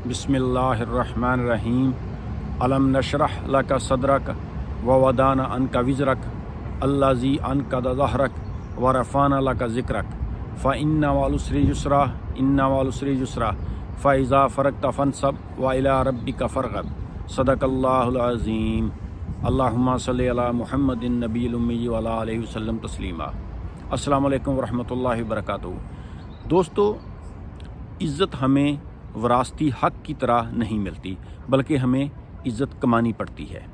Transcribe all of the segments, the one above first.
बिस्मिल्लाहिर्रहमानिर्रहीम। अलम नशरह लका सदरक व वदाना अनका विज़रक अल्लज़ी अनक़द ज़हरक व रफ़ाना लका ज़िक्रक फ़इन्ना मअल उसरि युस्रा इन्ना मअल उसरि युस्रा फ़इज़ा फ़रग़्त फ़ंसब व इला रब्बिका फ़रग़ब। सदक़ल्लाहुल अज़ीम। अल्लाहुम्मा सल्लि अला मुहम्मदिन नबिय्यिल उम्मी व अला आलिहि वसल्लम तस्लीमा। अस्सलामु अलैकुम व रहमतुल्लाहि व बरकातुहू। दोस्तों, इज़्ज़त हमें वरासती हक़ की तरह नहीं मिलती, बल्कि हमें इज़्ज़त कमानी पड़ती है।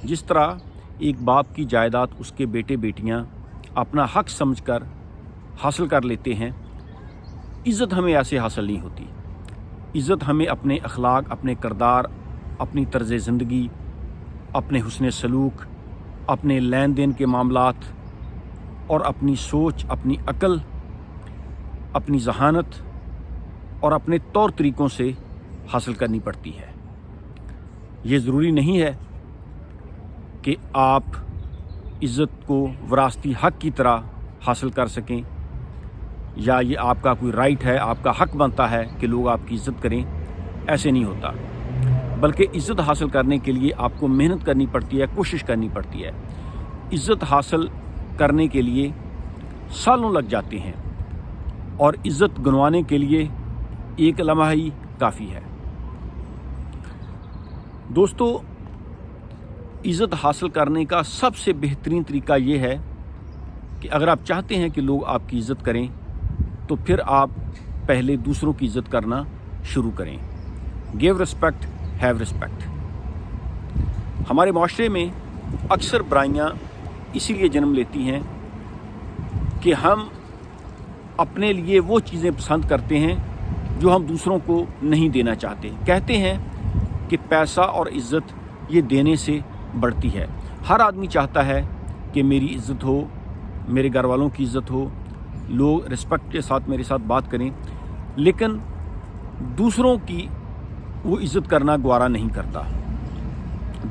जिस तरह एक बाप की जायदाद उसके बेटे बेटियां अपना हक़ समझकर हासिल कर लेते हैं, इज़्ज़त हमें ऐसे हासिल नहीं होती। इज़्ज़त हमें अपने अखलाक, अपने किरदार, अपनी तर्ज़ ज़िंदगी, अपने हुस्न सलूक, अपने लेन देन के मामलात और अपनी सोच, अपनी अक्ल, अपनी ज़हानत और अपने तौर तरीक़ों से हासिल करनी पड़ती है। ये ज़रूरी नहीं है कि आप इज़्ज़त को वरासती हक़ की तरह हासिल कर सकें, या ये आपका कोई राइट है, आपका हक़ बनता है कि लोग आपकी इज़्ज़त करें। ऐसे नहीं होता, बल्कि इज़्ज़त हासिल करने के लिए आपको मेहनत करनी पड़ती है, कोशिश करनी पड़ती है। इज़्ज़त हासिल करने के लिए सालों लग जाते हैं और इज़्ज़त गंवाने के लिए एक लम्हा ही काफ़ी है। दोस्तों, इज़्ज़त हासिल करने का सबसे बेहतरीन तरीका ये है कि अगर आप चाहते हैं कि लोग आपकी इज़्ज़त करें, तो फिर आप पहले दूसरों की इज़्ज़त करना शुरू करें। Give respect, have respect. हमारे माशरे में अक्सर बुराइयाँ इसीलिए जन्म लेती हैं कि हम अपने लिए वो चीज़ें पसंद करते हैं जो हम दूसरों को नहीं देना चाहते। कहते हैं कि पैसा और इज़्ज़त ये देने से बढ़ती है। हर आदमी चाहता है कि मेरी इज़्ज़त हो, मेरे घर वालों की इज़्ज़त हो, लोग रिस्पेक्ट के साथ मेरे साथ बात करें, लेकिन दूसरों की वो इज़्ज़त करना गवारा नहीं करता।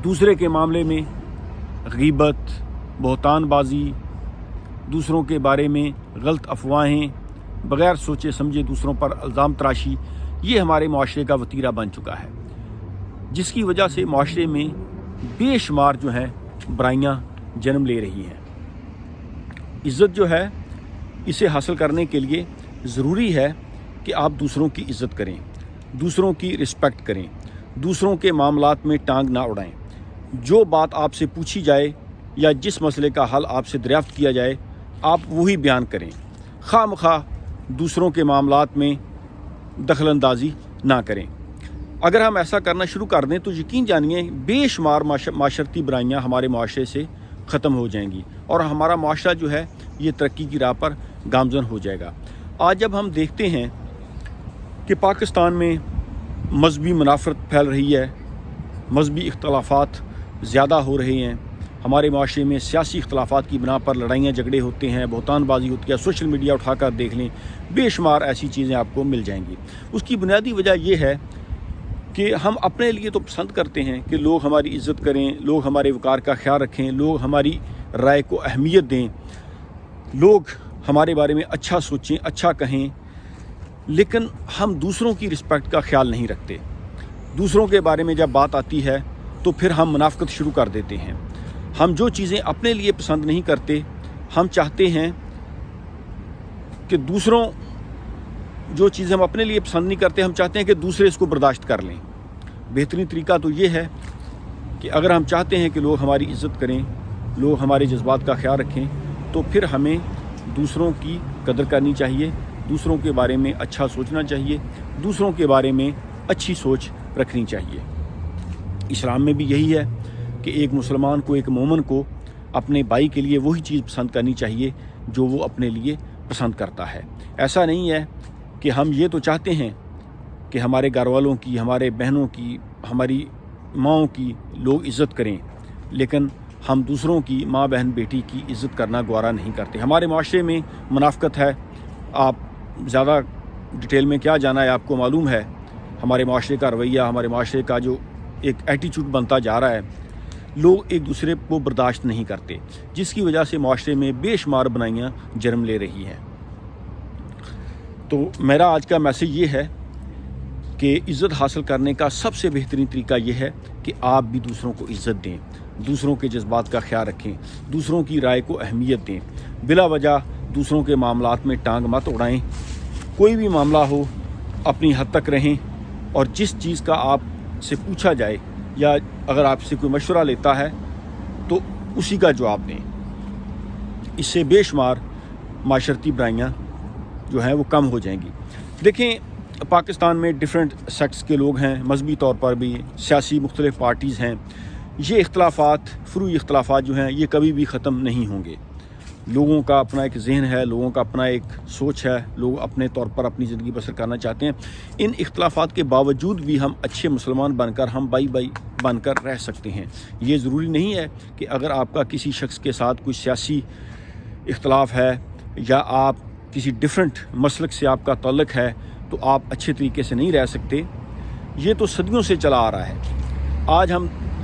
दूसरे के मामले में गीबत, बहतानबाजी, दूसरों के बारे में गलत अफवाहें, बग़ैर सोचे समझे दूसरों पर इल्ज़ाम तराशी, ये हमारे माशरे का वतीरा बन चुका है, जिसकी वजह से माशरे में बेशुमार जो है बुराइयाँ जन्म ले रही हैं। इज़्ज़त जो है, इसे हासिल करने के लिए ज़रूरी है कि आप दूसरों की इज़्ज़त करें, दूसरों की रिस्पेक्ट करें, दूसरों के मामलात में टांग ना उड़ाएं। जो बात आपसे पूछी जाए या जिस मसले का हल आपसे दरियाफ्त किया जाए, आप वही बयान करें। खामखा दूसरों के मामलात में दखलंदाजी ना करें। अगर हम ऐसा करना शुरू कर दें तो यकीन जानिए बेशुमार माशरती बुराइयाँ हमारे माशरे से ख़त्म हो जाएंगी और हमारा माशरा जो है ये तरक्की की राह पर गामज़न हो जाएगा। आज जब हम देखते हैं कि पाकिस्तान में मजहबी मुनाफरत फैल रही है, मजहबी इख्तलाफात ज़्यादा हो रहे हैं, हमारे माशरे में सियासी इख्तलाफात की बिना पर लड़ाइयाँ झगड़े होते हैं, बहतानबाजी होती है, सोशल मीडिया उठाकर देख लें, बेशुमार ऐसी चीज़ें आपको मिल जाएंगी। उसकी बुनियादी वजह यह है कि हम अपने लिए तो पसंद करते हैं कि लोग हमारी इज़्ज़त करें, लोग हमारे वक़ार का ख्याल रखें, लोग हमारी राय को अहमियत दें, लोग हमारे बारे में अच्छा सोचें, अच्छा कहें, लेकिन हम दूसरों की रिस्पेक्ट का ख्याल नहीं रखते। दूसरों के बारे में जब बात आती है तो फिर हम मुनाफ़िक़त शुरू कर देते हैं। हम जो चीज़ें अपने लिए पसंद नहीं करते, हम चाहते हैं कि दूसरों जो चीज़ें हम अपने लिए पसंद नहीं करते, हम चाहते हैं कि दूसरे इसको बर्दाश्त कर लें। बेहतरीन तरीका तो ये है कि अगर हम चाहते हैं कि लोग हमारी इज़्ज़त करें, लोग हमारे जज्बात का ख्याल रखें, तो फिर हमें दूसरों की कदर करनी चाहिए, दूसरों के बारे में अच्छा सोचना चाहिए, दूसरों के बारे में अच्छी सोच रखनी चाहिए। इस्लाम में भी यही है कि एक मुसलमान को, एक मोमिन को अपने भाई के लिए वही चीज़ पसंद करनी चाहिए जो वो अपने लिए पसंद करता है। ऐसा नहीं है कि हम ये तो चाहते हैं कि हमारे घर वालों की, हमारे बहनों की, हमारी माँओं की लोग इज़्ज़त करें, लेकिन हम दूसरों की माँ, बहन, बेटी की इज़्ज़त करना गवारा नहीं करते। हमारे माशरे में मुनाफ़िक़त है। आप ज़्यादा डिटेल में क्या जाना है, आपको मालूम है हमारे माशरे का रवैया, हमारे माशरे का जो एक एटीट्यूड बनता जा रहा है, लोग एक दूसरे को बर्दाश्त नहीं करते, जिसकी वजह से माशरे में बेशुमार बुराइयाँ जन्म ले रही हैं। तो मेरा आज का मैसेज ये है کہ عزت حاصل کرنے کا سب سے بہترین طریقہ یہ ہے کہ آپ بھی دوسروں کو عزت دیں، دوسروں کے جذبات کا خیال رکھیں، دوسروں کی رائے کو اہمیت دیں، بلا وجہ دوسروں کے معاملات میں ٹانگ مت اڑائیں۔ کوئی بھی معاملہ ہو اپنی حد تک رہیں، اور جس چیز کا آپ سے پوچھا جائے یا اگر آپ سے کوئی مشورہ لیتا ہے تو اسی کا جواب دیں۔ اس سے بے شمار معاشرتی برائیاں جو ہیں وہ کم ہو جائیں گی۔ دیکھیں، پاکستان میں ڈیفرنٹ سیکٹس کے لوگ ہیں، مذہبی طور پر بھی سیاسی مختلف پارٹیز ہیں۔ یہ اختلافات، فروعی اختلافات جو ہیں یہ کبھی بھی ختم نہیں ہوں گے۔ لوگوں کا اپنا ایک ذہن ہے، لوگوں کا اپنا ایک سوچ ہے، لوگ اپنے طور پر اپنی زندگی بسر کرنا چاہتے ہیں۔ ان اختلافات کے باوجود بھی ہم اچھے مسلمان بن کر، ہم بھائی بن کر رہ سکتے ہیں۔ یہ ضروری نہیں ہے کہ اگر آپ کا کسی شخص کے ساتھ کوئی سیاسی اختلاف ہے یا آپ کسی ڈیفرنٹ مسلک سے آپ کا تعلق ہے تو آپ اچھے طریقے سے نہیں رہ سکتے۔ یہ تو صدیوں سے چلا آ رہا ہے۔ آج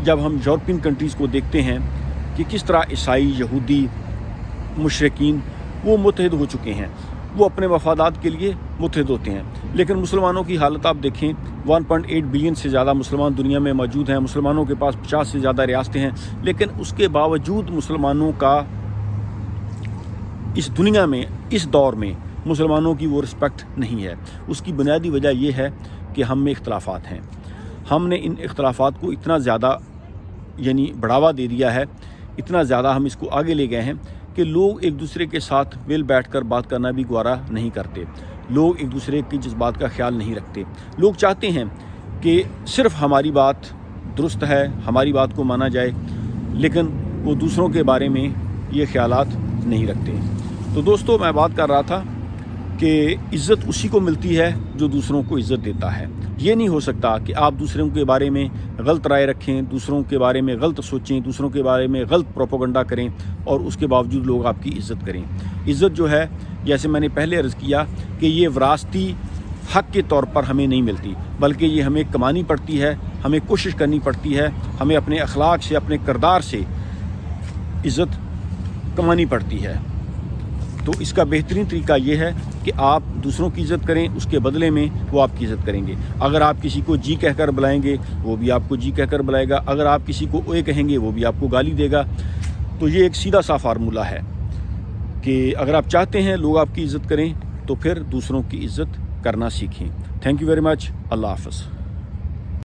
جب ہم یورپین کنٹریز کو دیکھتے ہیں کہ کس طرح عیسائی، یہودی، مشرکین وہ متحد ہو چکے ہیں، وہ اپنے مفادات کے لیے متحد ہوتے ہیں، لیکن مسلمانوں کی حالت آپ دیکھیں۔ 1.8 بلین سے زیادہ مسلمان دنیا میں موجود ہیں، مسلمانوں کے پاس 50 سے زیادہ ریاستیں ہیں، لیکن اس کے باوجود مسلمانوں کا اس دنیا میں، اس دور میں مسلمانوں کی وہ رسپیکٹ نہیں ہے۔ اس کی بنیادی وجہ یہ ہے کہ ہم میں اختلافات ہیں۔ ہم نے ان اختلافات کو اتنا زیادہ بڑھاوا دے دیا ہے، اتنا زیادہ ہم اس کو آگے لے گئے ہیں کہ لوگ ایک دوسرے کے ساتھ مل بیٹھ کر بات کرنا بھی گوارا نہیں کرتے۔ لوگ ایک دوسرے کی جذبات کا خیال نہیں رکھتے۔ لوگ چاہتے ہیں کہ صرف ہماری بات درست ہے، ہماری بات کو مانا جائے، لیکن وہ دوسروں کے بارے میں یہ خیالات نہیں رکھتے۔ تو دوستو، میں بات کر رہا تھا کہ عزت اسی کو ملتی ہے جو دوسروں کو عزت دیتا ہے۔ یہ نہیں ہو سکتا کہ آپ دوسروں کے بارے میں غلط رائے رکھیں، دوسروں کے بارے میں غلط سوچیں، دوسروں کے بارے میں غلط پروپیگنڈا کریں اور اس کے باوجود لوگ آپ کی عزت کریں۔ عزت جو ہے، جیسے میں نے پہلے عرض کیا کہ یہ وراثتی حق کے طور پر ہمیں نہیں ملتی، بلکہ یہ ہمیں کمانی پڑتی ہے، ہمیں کوشش کرنی پڑتی ہے، ہمیں اپنے اخلاق سے، اپنے کردار سے عزت کمانی پڑتی ہے۔ تو اس کا بہترین طریقہ یہ ہے کہ آپ دوسروں کی عزت کریں، اس کے بدلے میں وہ آپ کی عزت کریں گے۔ اگر آپ کسی کو جی کہہ کر بلائیں گے، وہ بھی آپ کو جی کہہ کر بلائے گا۔ اگر آپ کسی کو اوے کہیں گے، وہ بھی آپ کو گالی دے گا۔ تو یہ ایک سیدھا سا فارمولہ ہے کہ اگر آپ چاہتے ہیں لوگ آپ کی عزت کریں تو پھر دوسروں کی عزت کرنا سیکھیں۔ Thank you very much. اللہ حافظ۔